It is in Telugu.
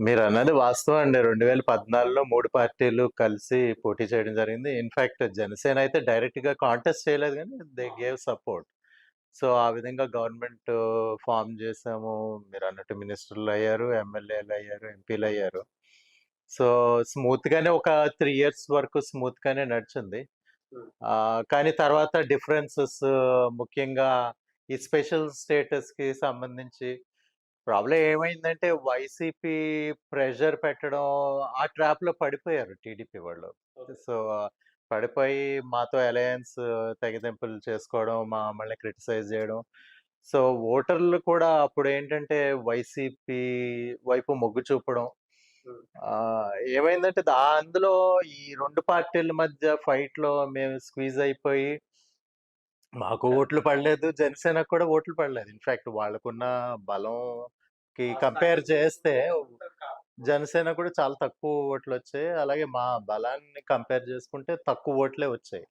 మీరన్నది వాస్తవం అండి. 2014లో 3 పార్టీలు కలిసి పోటీ చేయడం జరిగింది. ఇన్‌ఫాక్ట్ జనసేన అయితే డైరెక్ట్‌గా కాంటెస్ట్ చేయలేదు గానీ దే గేవ్ సపోర్ట్. సో, ఆ విధంగా గవర్నమెంట్ ఫార్మ్ చేసాము. మీరన్నట్టు మినిస్టర్‌లయ్యారు, ఎమ్మెల్యేలయ్యారు, ఎంపీలయ్యారు. సో, స్మూత్‌గానే ఒక 3 ఇయర్స్ వరకు స్మూత్‌గానే నడిచింది. హ్మ్. కానీ తర్వాత డిఫరెన్సెస్ ముఖ్యంగా ఈ స్పెషల్ స్టేటస్‌కి సంబంధించి ప్రాబ్లమ్ ఏమైందంటే వైసీపీ ప్రెషర్ పెట్టడం, ఆ ట్రాప్‌లో పడిపోయారు టీడీపీ వాళ్ళు. ఓకే. సో, పడిపోయి మాతో అలయన్స్ తెగదెంపులు చేసుకోవడం, మమ్మల్ని క్రిటిసైజ్ జేయడం. సో, ఓటర్లు కూడా అప్పుడేంటంటే వైసీపీ వైపు మొగ్గు చూపడం. హ్మ్. ఏమైందంటే అందులో ఈ 2 పార్టీల మధ్య ఫైట్‌లో మేము స్క్వీజ్ అయిపోయి మాకు ఓట్లు పడలేదు. జనసేనకు కూడా ఓట్లు పడలేదు. ఇన్‌ఫాక్ట్ వాళ్ళకున్న బలంకి కంపేర్ చేస్తే జనసేన కూడా చాలా తక్కువ ఓట్లొచ్చాయి. అలాగే మా బలాన్ని కంపేర్ చేసుకుంటే తక్కువ ఓట్లే వచ్చాయి.